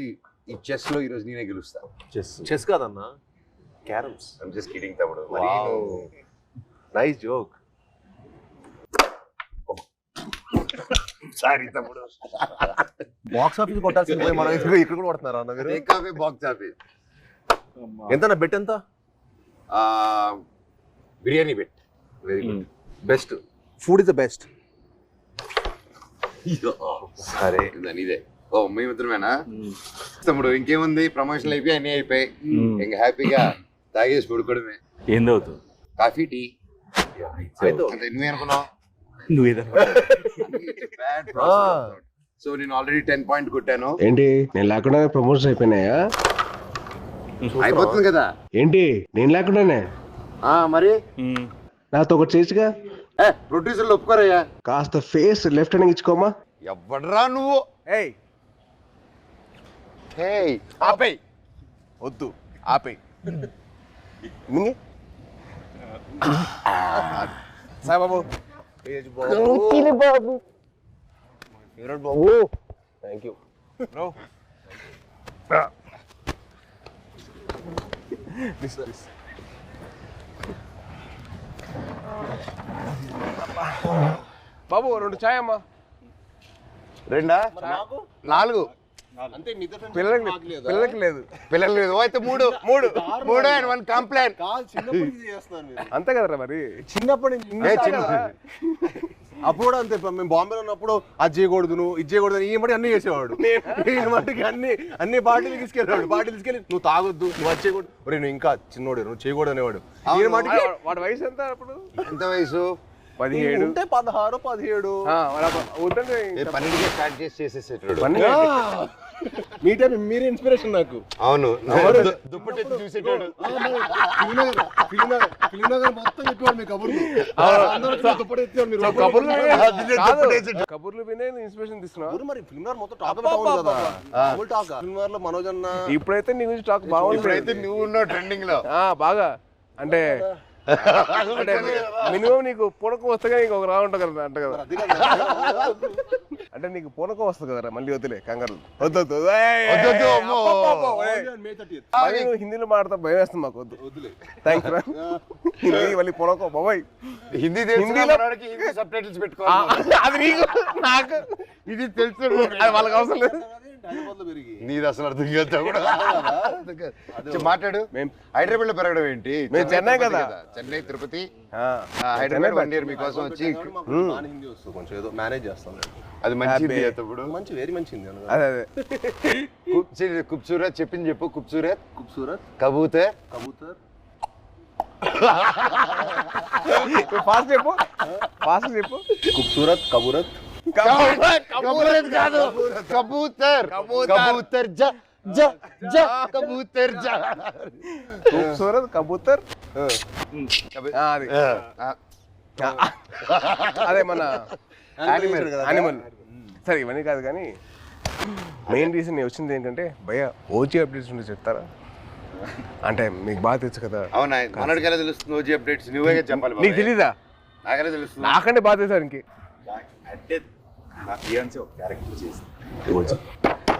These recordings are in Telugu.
ఈ చెస్ లో ఈరోజు నేనే గెలుస్తా. చెస్ కాదన్నా, క్యారమ్స్. ఐమ్ జస్ట్ కిడింగ్ తమ్ముడు. Nice joke. సారీ తమ్ముడు. బాక్స్ ఆఫీస్ కొట్టాల్సింది పోయి మనం ఇక్కడ కూడా కొడుతున్నారా అన్న మీరు? Takeaway box office. ఎంతన్నా బెట్ ఎంత? Biryani bet. Very good. Best food is the best. సరే ఇదే. ఓ మేమిద్దరమేనా తమ్ముడు? ఇంకేముంది, ప్రమోషన్లు అయిపోయి అన్నీ అయిపోయి ఇంకా హ్యాపీగా తాగేసి పడుకోవడమే. ఏం తాగుతావు? Coffee, tea. నువ్వేనుకున్నావు? సో నేను ఆల్రెడీ 10 పాయింట్ కొట్టాను. ఏంటి నేను లేకుండా ప్రమోషన్ అయిపోయినాయా? అయిపోతుంది కదా. ఏంటి నేను లేకుండానే? మరి నాతో ఒకటి చేసిగా. ప్రొడ్యూసర్లు ఒప్పుకోరయ్యా. కాస్త ఫేస్ లెఫ్ట్ హ్యాండ్ ఇచ్చుకోమా. ఎవడరా నువ్వు? ఆపేయ్. వద్దు ఆపేయ్. సాయిబాబు బాబు బాబు థ్యాంక్ యూ బ్రో. బాబు 2 చాయ్ అమ్మా. 2 4 అంతే. పిల్లలకి లేదు. పిల్లలు లేదు అయితే 3 అండ్ 1 కంప్లైంట్. అంతే కదరా మరి. చిన్నప్పటి అప్పుడు కూడా అంతే. మేము బాంబేలో ఉన్నప్పుడు అది చేయకూడదు, నువ్వు ఇది చేయకూడదు, ఈ మట్టి అన్ని చేసేవాడు. నేను మట్టికి అన్ని పార్టీలు తీసుకెళ్ళాడు. పార్టీలు తీసుకెళ్ళి నువ్వు తాగొద్దు, నువ్వు అది చేయకూడదు, నువ్వు ఇంకా చిన్నోడు, నువ్వు చేయకూడదు అనేవాడు. వాడి వయసు ఎంత అప్పుడు? ఎంత వయసు? 17 ఉంటే 16 17. వద్దంటే 12కే స్టార్ట్ చేసేసేటాడు. మీ టైం మీరే ఇన్స్పిరేషన్ నాకు. అవును, దుప్పటి చూసేటాడు. కబుర్లు వినే ఇన్స్పిరేషన్ తీసుకున్నా. మరి ఫిల్మ్ మొత్తం టాక్ కదా. ఫిల్మ్ లో మనోజ్ అన్న ఇప్పుడైతే నీ గురించి టాక్ బాగుంది. ఇప్పుడైతే నువ్వు ఉన్నావు ట్రెండింగ్ లో బాగా. అంటే మినిమం నీకు పూనకం వస్తే నీకు ఒక రా ఉంటుంది కదా అంట కదా. అంటే నీకు పూనకం వస్తుంది కదరా. మళ్ళీ వద్దులే కంగారు. వద్దు హిందీలో మాట్లాడతా భయం వేస్తుంది మాకు. వద్దులే థ్యాంక్స్ రా. హిందీ మళ్ళీ పూనకం బాబాయ్. హిందీలో సబ్ టైటిల్స్ పెట్టుకోవాలి. అది నీకు నాకు ఇది తెలుసు, వాళ్ళకి అవసరం లేదు. నీది అసలు అర్థం కాదు. మాట్లాడు. హైదరాబాద్ లో పెరగడం ఏంటి? మేము చెన్నై కదా. చెన్నై, తిరుపతి, హైదరాబాద్ 1 ఇయర్ మీకోసం వచ్చి కొంచెం ఏదో మేనేజ్ చేస్తాం. అది మంచిది. మంచి వెరీ మంచిది. అదే ఖూబ్సూరత్ చెప్పింది చెప్పు. ఖూబ్సూరత్ కబూతర్ ఫాస్ట్ చెప్పు. ఖూబ్సూరత్ కబూరత్ కాదు, కబూతర్. కబూతర్ ఖూబ్సూరత్ కబూతర్. అదే మన యానిమల్. సరే ఇవన్నీ కాదు కానీ మెయిన్ రీజన్ నేను వచ్చింది ఏంటంటే భయ ఓజీ అప్డేట్స్ ఉంటే చెప్తారా? అంటే మీకు బాగా తెలుసు కదా. అవునా? మనడికెలా తెలుస్తుంది ఓజీ అప్డేట్స్? నువ్వే చెప్పాలి. నీకు తెలీదా? నాకెలా తెలుస్తుంది? నాకంటే బాగా తెలుసా ఇంకే.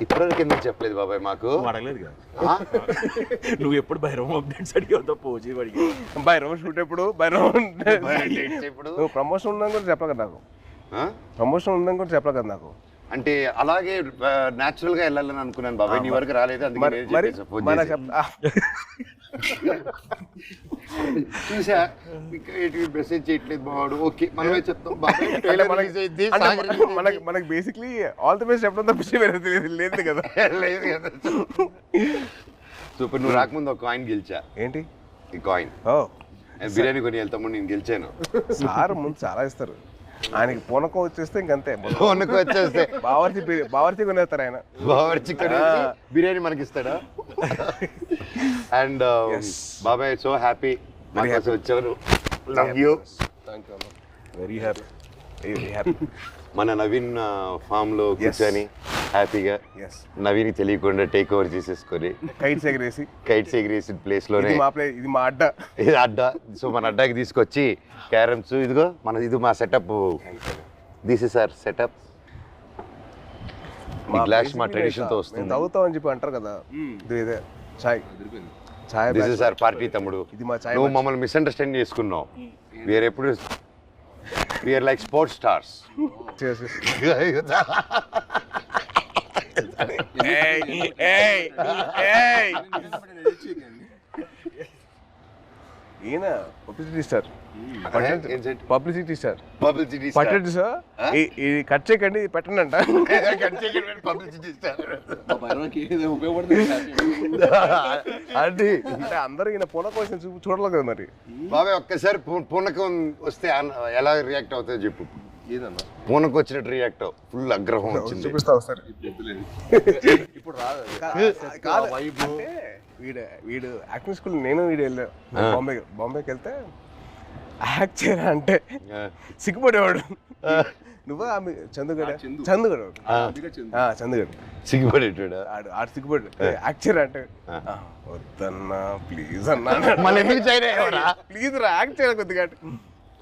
ఇప్పటివరకు ఎందుకు చెప్పలేదు బాబాయ్ మాకు? అడగలేదు కదా నువ్వు. ఎప్పుడు భైరవం అప్డేట్స్ అడిగావు తప్ప ఓజీ అడిగావు. భైరవం షూట్ ఎప్పుడు? నువ్వు ప్రమోషన్ ఉందని కూడా చెప్పలే కదా నాకు. ప్రమోషన్ ఉందని కూడా చెప్పలే కదా నాకు. అంటే అలాగే న్యాచురల్ గా వెళ్ళాలని అనుకున్నాను బాబాయ్. నీ వరకు రాలేదు, అందుకే చూసా. మెసేజ్ చేయట్లేదు బావాడు. ఓకే మనమే చెప్తాం. మనకి బేసిక్లీ ఆల్ ది బెస్ట్ చెప్పడం తప్పించి వేరే లేదు కదా. సూపర్. నువ్వు రాకముందు ఒక కాయిన్ గెలిచా. ఏంటి ఈ కాయిన్? బిర్యానీ కొని వెళ్తాము, నేను గెలిచాను. సార్ ముందు చాలా ఇస్తారు. ఆయనకి పూనకం వచ్చేస్తే ఇంకంతే. పూనకం వచ్చేస్తే బావర్చి కొనేస్తారు ఆయన. బావర్చి కొనేసి బిర్యానీ మనకి ఇస్తాడా? అండ్ బాబాయ్ సో హ్యాపీ వచ్చాను. Love you. Very happy. మన నవీన్ ఫామ్ లో కూర్చొని హ్యాపీగా నవీన్ తెలియకుండా టేక్ ఓవర్ చేసేసుకొని కైట్స్ ఎగిరేసి ప్లేస్ లోనే ఇది మా అడ్డా. ఇది అడ్డా. సో మన అడ్డాకి తీసుకొచ్చి క్యారమ్స్, ఇదిగో ఇది మా setup. This is our setup. ఈ గ్లాస్ మా ట్రెడిషన్ తో వస్తుంది. తాగుతామని చెప్పి అంటారు కదా, ఇదే చాయ్. చాయ్ దిస్ ఇస్ అవర్ పార్టీ తమ్ముడు. ఇది మా చాయ్. నువ్వు మమ్మల్ని మిస్అండర్స్టాండ్ చేసుకున్నావు. వీఆర్ ఎప్పుడు వీఆర్ లైక్ స్పోర్ట్స్ స్టార్స్. ఈయన publicity star. Publicity star. Publicity పట్టండి సార్, ఇది కట్ చేయకండి, ఇది పెట్టండి అంట. పబ్లిసిటీ స్టార్ అంటే అందరూ ఈయన పూనక కోసం చూడలేదు కదా మరి. బాబాయ్ ఒక్కసారి పూనకం వస్తే ఎలా రియాక్ట్ అవుతుందో చెప్పు. ఏదన్నా పూనకు వచ్చినట్టు రియాక్ట్ ఫుల్ ఆగ్రహం వచ్చింది. చూపిస్తా ఒకసారి. ఇప్పుడు రాదు కాదు. అంటే వీడు యాక్టింగ్ స్కూల్ నేను వీడు వెళ్ళా బాంబేకి వెళ్తే యాక్ట్ చేయరా అంటే సిగ్గుపడేవాడు. నువ్వు ఆమె చందుగడ సిగ్గుపడేటాడు. ఆడు సిగ్గుపడు యాక్ట్ చేయరా అంటే వద్దన్నా ప్లీజ్ అన్నా. మళ్ళీ ఎందుకు జాయిన్ అయ్యావరా? ప్లీజ్ రా యాక్ట్ చేయాలి కొద్దిగా.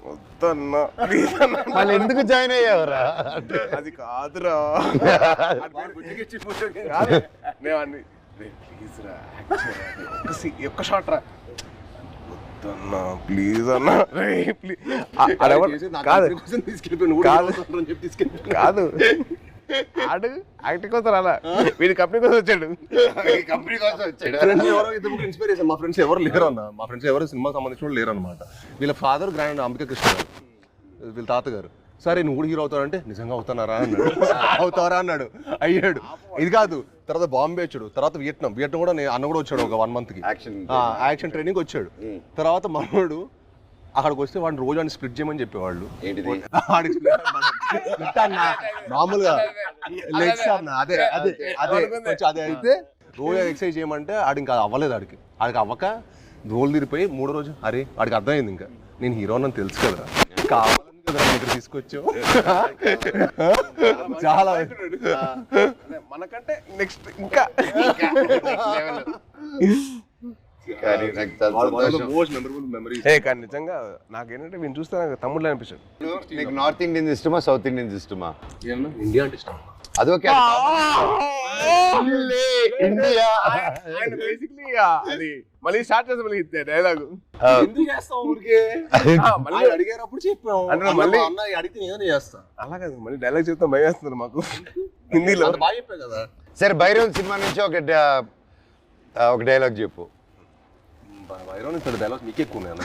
వద్దన్నా ప్లీజ్ అన్నా. మళ్ళీ ఎందుకు జాయిన్ అయ్యావరా? అది కాదురా, నేను అన్ని ప్లీజ్ రా ఒక్క షాట్ రా, వద్దన్నా ప్లీజ్ అన్నా కాదు. ఆడు యాక్టింగ్ కోసం అలా, వీడి కంపెనీ కోసం వచ్చాడు. కంపెనీ కోసం వచ్చాడు. ఇన్స్పిరేషన్ మా ఫ్రెండ్స్ ఎవరు లేరు అన్న. మా ఫ్రెండ్స్ ఎవరు సినిమాకి సంబంధించిన లేరు అనమాట. వీళ్ళ ఫాదర్ గ్రాండ్ అంబికా కృష్ణ గారు, వీళ్ళ తాతగారు. సరే నువ్వు కూడా హీరో అవుతావంటే నిజంగా అవుతానారా అన్నాడు. అవుతారా అన్నాడు. అయ్యాడు. ఇది కాదు, తర్వాత బాంబే వచ్చాడు, తర్వాత వియట్నాం కూడా అన్న కూడా వచ్చాడు ఒక 1 month కి యాక్షన్ ట్రైనింగ్ వచ్చాడు. తర్వాత మనోడు అక్కడికి వస్తే వాడిని రోజు అని స్ప్లిట్ చేయమని చెప్పేవాళ్ళు. మామూలుగా లెగ్స్ అన్న అదే అదే అదే అదే అయితే రోజు ఎక్సర్సైజ్ చేయమంటే ఆడు ఇంకా అవ్వలేదు. ఆడికి అవ్వక రోల్ తిరిగిపోయి 3వ రోజు అరే వాడికి అర్థమైంది ఇంకా నేను హీరో అని తెలుసు కదా, కావాలని కదా దగ్గర తీసుకొచ్చావు. చాలా మనకంటే నెక్స్ట్ ఇంకా కానీ నిజంగా నాకేంటంటే వీళ్ళు చూస్తే నాకు తమ్ముళ్ళు అనిపించాడు. నీకు నార్త్ ఇండియన్స్ ఇష్టమా సౌత్ ఇండియన్స్ ఇష్టమా? ఇండియా అంటే ఇష్టం. అదొకే ఇండియా బేసిక్లీ అది మళ్ళీ స్టార్ట్ చేస్తాం మళ్ళీ డైలాగ్ ఎందుకు చేస్తాం ఊరికే? మళ్ళీ అడిగారప్పుడు చెప్పాం అంటే మళ్ళీ అడిగితే ఏదైనా చేస్తా. అలా కాదు, మళ్ళీ డైలాగ్ చెప్తాం భయం వేస్తున్నారు మాకు హిందీలో. బాగా చెప్పా కదా. సరే భైరవ్ సినిమా నుంచి ఒక డైలాగ్ చెప్పు. భైరవ్ ఇక్కడ డైలాగ్ నీకు ఎక్కువ ఉన్నాయి.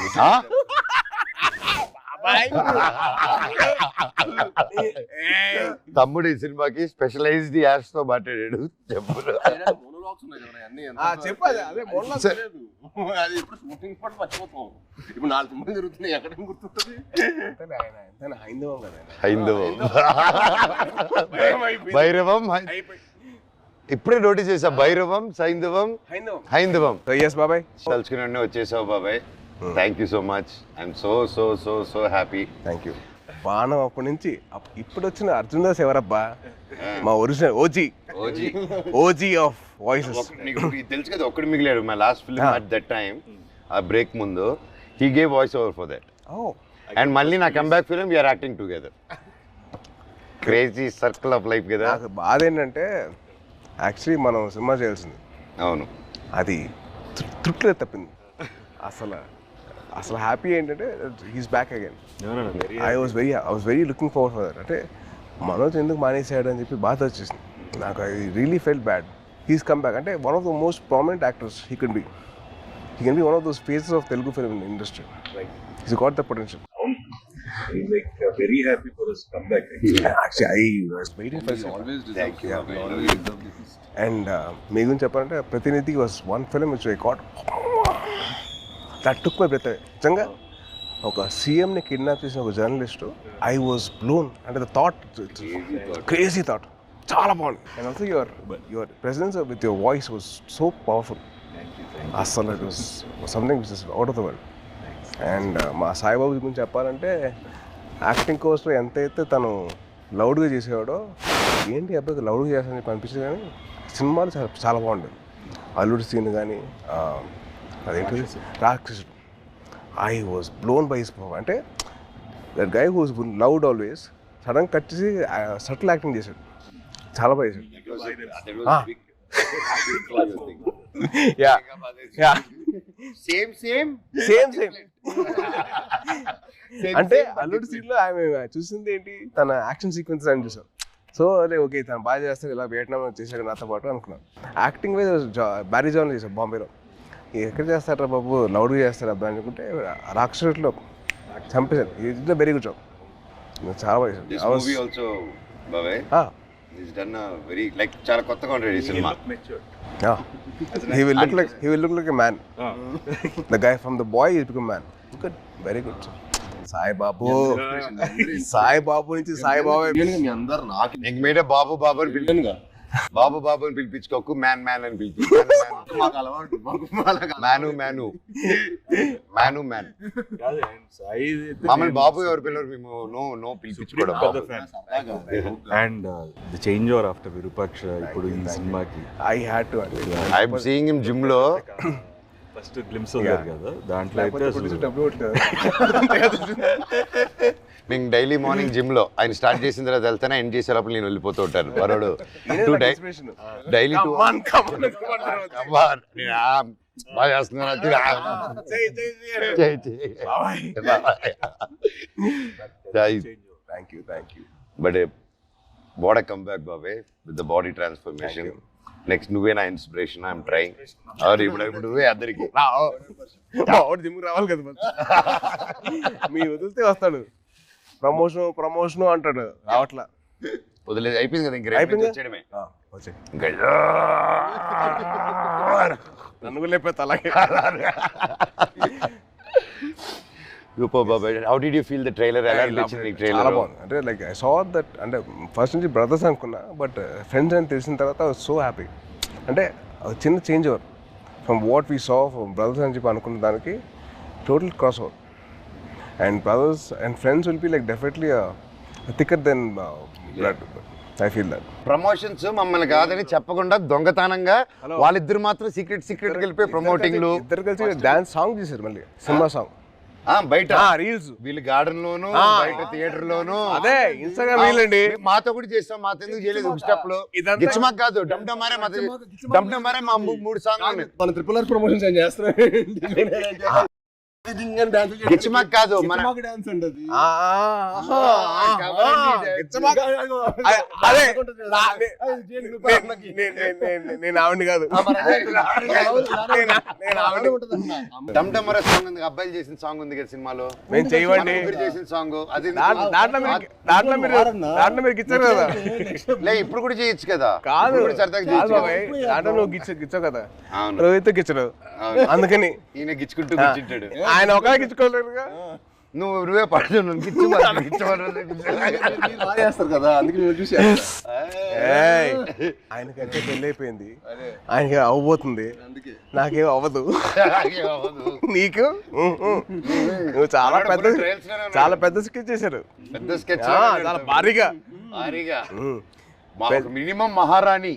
తమ్ముడు ఈ సినిమాకి స్పెషలైజ్డ్ యాడ్స్ తో మాట్లాడాడు. చెప్పు. చెప్పాలి అదే ఇప్పుడు 4 సినిమాలు జరుగుతున్నాయి, ఎక్కడ గుర్తుంటుంది? హైందవం భైరవం ఇప్పుడే నోటీస్ చేసా. భైరవం హైందవం. బాబాయ్ తలుచుకుని వచ్చేసావు బాబాయ్. Thank you so much. I'm so so so so happy. Thank you. బాణం అప్పటి నుంచి ఇప్పుడు వచ్చిన అర్జున్ దాస్ ఎవరబ్బా? మా ఒరిజినల్ ఓజీ ఆఫ్ వాయిసెస్. నీకు తెలుసు కదా, ఒక్కడు మిగిలాడు. My last film at that time, ఆ బ్రేక్ ముందు he gave voice over for that. And మళ్ళీ నా comeback film we're acting together. Crazy circle of life కదా. నాకు బాధ ఏంటంటే యాక్చువల్లీ మనం సినిమా చేయాల్సింది. అవును, అది తృప్తిలో తప్పింది. అసలు హ్యాపీ ఏంటంటే he's back again. I was very looking forward for that. అంటే మనోజ్ ఎందుకు మానేసాడు అని చెప్పి బాధ వచ్చేసింది నాకు. I really felt bad. He's come back. అంటే one of the most prominent actors he can be one of those faces of Telugu film industry. He's got the potential. I'm like very happy for his comeback. Actually, I was waiting for it. Always Thank you. And మీ గురించి చెప్పాలంటే Prathinidhi was one film which I got that took my breath. నిజంగా ఒక సీఎంని కిడ్నాప్ చేసిన ఒక జర్నలిస్టు, ఐ వాజ్ బ్లోన్. అంటే ద థాట్, క్రేజీ థాట్, చాలా బాగుంది. And also your presence with your voice was so powerful. అసలు it was something which is out of the world. And మా సాయిబాబు గురించి చెప్పాలంటే యాక్టింగ్ కోర్స్లో ఎంతైతే తను లౌడ్గా చేసేవాడో, ఏంటి అబ్బాయి లౌడ్గా చేస్తానని చెప్పి అనిపించింది. కానీ సినిమాలు చాలా చాలా బాగుండేది. అల్లుడి సీన్ కానీ అదేంటి Rakshasudu, I was blown by his power. అంటే that guy who's loud always sudden cut చేసి సటిల్ యాక్టింగ్ చేశాడు, చాలా బాగా చేశాడు. యా యా సేమ్ సేమ్ అంటే అల్లుడు సీన్ లో ఆమె చూసింది ఏంటి, తన యాక్షన్ సీక్వెన్స్ అని చూసాం. సో అదే ఓకే తను బాగా చేస్తారు, ఇలా వియట్నాం చేశాడు నాతో పాటు అనుకున్నాను. యాక్టింగ్ వైజ్ బ్యారీ జాన్ చేశాను బాంబేలో. ఎక్కడ చేస్తారా బాబు, లౌడ్గా చేస్తారు అబ్బాయి అనుకుంటే రాక్షసులో చంపేశారు. ఇది వెరీ గుడ్ జాబ్, చాలా బాగా చేశాడు. చాలా కొత్తగా ఉంటుంది ఈ cinema. He will look like a man. The guy from the boy is become man. Good, very good. Sai Babu నుంచి సాయి బాబు మీ అందరు నాకు ఇంక మీరే బాబు బాబు అని పిలిచానుగా. బాబు బాబు అని పిలిపించుకోకు, మ్యాన్ మ్యాన్ అని పిలిపించు. మాకు అలవాటు మ్యాను మమ్మల్ని బాబు ఎవరు పిల్లలు, మేము నో పిలిపించుకోవడం. And the change over after Virupaksha ఇప్పుడు ఈ సినిమాకి I had to I'm seeing him gym లో. ఫస్ట్ గ్లిమ్స్ ఉంది కదా, దాంట్లో అయితే మేము డైలీ మార్నింగ్ జిమ్ లో ఆయన స్టార్ట్ చేసిన తర్వాత వెళ్తానే ఎండ్ చేసే లోపల నేను వెళ్ళిపోతూ ఉంటాను. వరోడు డైలీ బాగా చేస్తున్నారు. But what a comeback baby with the body transformation. Next నువ్వే నా ఇన్స్పిరేషన్. I'm trying. ఇప్పుడు నువ్వే అందరికి జిమ్కి రావాలి కదా, మీ వదిలితే వస్తాడు. ప్రమోషన్ అంటాడు, రావట్లా. వదిలేదు, అయిపోయింది కదా. ఇంక వచ్చేయడమే. ఇంకా నన్ను కూడా లేకపోతే అలాగే. How did you feel the trailer? ఎలా అనిపించింది ట్రైలర్? చాలా బాగుంది. అంటే లైక్ ఐ సా దట్, అంటే ఫస్ట్ నుంచి బ్రదర్స్ అనుకున్నా, బట్ ఫ్రెండ్స్ అని తెలిసిన తర్వాత ఐ వాజ్ సో హ్యాపీ. అంటే చిన్న change over from what we saw from brothers అని చెప్పి అనుకున్న దానికి total cross over. And brothers and friends will be like definitely thicker then blood. I feel that. Promotions మమ్మల్ని కాదని చెప్పకుండా దొంగతనంగా వాళ్ళిద్దరు మాత్రం సీక్రెట్ వెళ్ళిపోయి ప్రమోటింగ్లు ఇద్దరు కలిసి డాన్స్ సాంగ్ చేశారు, మళ్ళీ సినిమా సాంగ్ బయట రీల్స్. వీళ్ళు గార్డెన్ లోను, బయట థియేటర్ లోను. అదే ఇన్స్టాగ్రామ్ వీళ్ళండి. మాతో కూడా చేస్తాం, మాతో ఎందుకు చేయలేదు? స్టెప్ లో గిచ్చమాక్ కాదు, డమ్డమారే మా 3 సాంగ్ మన ట్రిపుల్ ఆర్ ప్రమోషన్స్ ఏం చేస్తారు. గిచ్చమాక్ కాదు, మన నేను ఆవిడ కాదు, డమ్డమరే సాంగ్ ఉంది, అబ్బాయిలు చేసిన సాంగ్ ఉంది కదా సినిమాలో. మేము చేయవండి చేసిన సాంగ్ అది. దాంట్లో మీరు గిచ్చారు కదా. లే ఇప్పుడు కూడా చేయొచ్చు కదా. కాదు సరదాగా నువ్వు గిచ్చావు కదా, రోహిత్ గిచ్చరు. అందుకని ఈయన గిచ్చుకుంటూ కూర్చుంటాడు. ఆయన ఒక గిచ్చుకోలేదుగా. నువ్వే పడుతు చేస్తారు కదా, అందుకే చూసి ఆయనకైతే పెళ్ళి అయిపోయింది, ఆయనకి అవ్వబోతుంది, నాకేం అవ్వదు. నీకు నువ్వు చాలా పెద్ద స్కెచ్ చేశారు. పెద్ద స్కెచ్ చాలా భారీగా మినిమం మహారాణి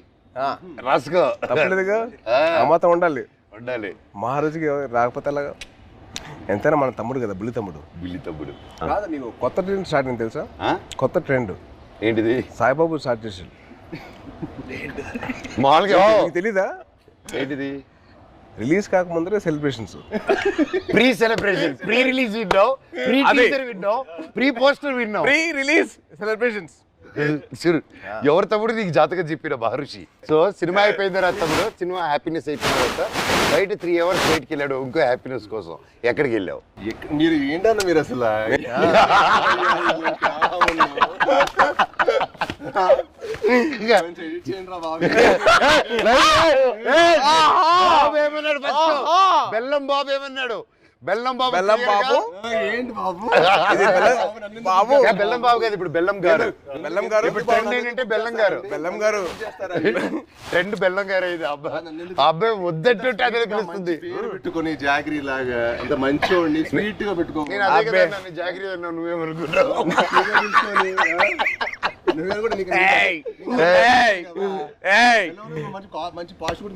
రాసుకో. తప్పలేదుగా, అమ్మతో ఉండాలి. మహారాజుకి రాకపోతే అలాగా. ఎంతైనా మన తమ్ముడు కదా, బుల్లి తమ్ముడు. కాదు, నీకు కొత్త ట్రెండ్ స్టార్ట్ అయింది తెలుసా? కొత్త ట్రెండ్ ఏంటిది? సాయిబాబు స్టార్ట్ చేసాడు. మామూలుగా తెలీదా? ఏంటిది? రిలీజ్ కాకముందరే celebrations. Pre celebration, pre release విన్నావు, ప్రీ టీజర్ విన్నావు, ప్రీ పోస్టర్ విన్నావు, ప్రీ రిలీజ్ సెలబ్రేషన్స్. ఎవరు తమ్ముడు నీకు జాతకం చెప్పిన మహర్షి. సో సినిమా అయిపోయిన తర్వాత తమ్ముడు, సినిమా హ్యాపీనెస్ అయిపోయిన తర్వాత బయట 3 hours బయటకి వెళ్ళాడు ఇంకో హ్యాపీనెస్ కోసం. ఎక్కడికి వెళ్ళావు? మీరు ఏంటన్న మీరు అసలు బెల్లం బాబు ఏమన్నాడు? బెల్లం బాబు ఏంటి బాబు? బాబు బెల్లం బాబు కాదు, ఇప్పుడు బెల్లం గారు. ఇప్పుడు ట్రెండ్ ఏంటంటే బెల్లం గారు. ట్రెండ్ బెల్లం గారు. ఇది అబ్బాయి వద్దంటుంటే అదే పిలుస్తుంది. పెట్టుకుని జాగ్రీ లాగా అంత మంచోడిని స్వీట్ గా పెట్టుకో. నేను అదే కదా నన్ను జాగ్రీ అన్నావు, నువ్వేమనుకుంటావు?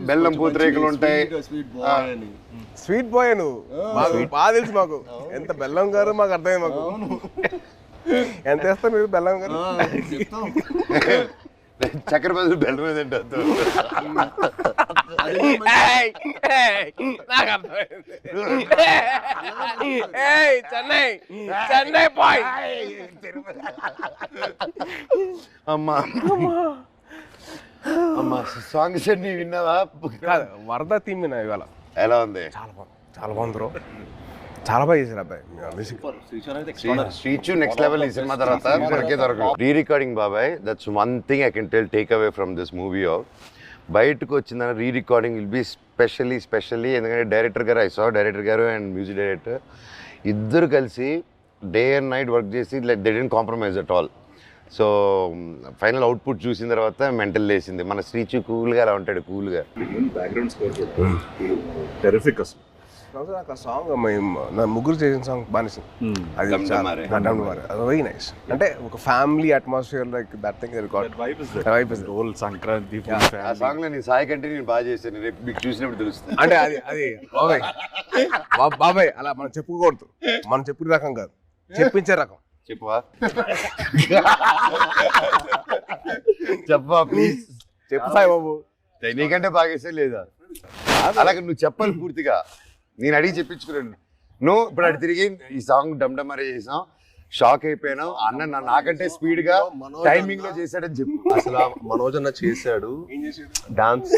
బెల్లం పూతరేకులు ఉంటాయి. స్వీట్ బాయ్ నువ్వు, బాగా తెలుసు మాకు. ఎంత బెల్లం గారు మాకు అర్థమైంది. మాకు ఎంత వేస్తారు మీరు బెల్లం గారు? చక్కెర బదులు బెల్లం మీద నాకు అర్థమైంది. చెన్నై చెన్నై బాయ్. అమ్మా అమ్మా సాంగ్స్ అన్ని విన్నావా? కాదు, వరద థీమ్ విన్నా ఇవాళ. ఎలా ఉంది? చాలా బాగుంది బ్రో, చాలా బాగా చేశారు అబ్బాయి మ్యూజిక్. శ్రీచు నెక్స్ట్ లెవెల్ ఈ సినిమా తర్వాత మనకే దొరకదు. రీ రికార్డింగ్ బాబాయ్, that's one thing I can take away from this movie. బయటకు వచ్చిందని re recording will be specially ఎందుకంటే డైరెక్టర్ గారు డైరెక్టర్ గారు అండ్ మ్యూజిక్ డైరెక్టర్ ఇద్దరు కలిసి డే అండ్ నైట్ వర్క్ చేసి like they didn't compromise at all. So final output చూసిన తర్వాత మెంటల్ లేసింది. మన శ్రీచు కూల్గా అలా ఉంటాడు, కూల్గా. బ్యాక్గ్రౌండ్ స్కోర్ కూడా టెరిఫిక్ అసలు. నాకు ఆ సాంగ్ నా ముగ్గురు చేసిన సాంగ్ బాగా అది డండమారే. అది వెరీ నైస్. అంటే ఒక family atmosphere like that thing vibe is role Sankranti ఆ సాంగ్ లో నీ సాయి కంటే నేను బాగా చేశాను, రేపు మీకు చూసినప్పుడు తెలుస్తుంది. అంటే అది బాబాయ్ అలా మనం చెప్పుకోకూడదు, మనం చెప్పుకునే రకం కాదు, చెప్పించే రకం. చెప్పవా? చెప్పవా ప్లీజ్? చెప్పు సాయి బాబు. నీకంటే బాగా చేసే లేదా? అలాగే నువ్వు చెప్పాలి పూర్తిగా. నేను అడిగి చెప్పించుకున్నాను. నువ్వు ఇప్పుడు అడి తిరిగి ఈ సాంగ్ డమ్డమరే చేసాం, షాక్ అయిపోయాను. అన్న నాకంటే స్పీడ్ గా టైమింగ్ లో చేశాడని చెప్పు. అసలు మనోజ్ అన్న చేశాడు డాన్స్.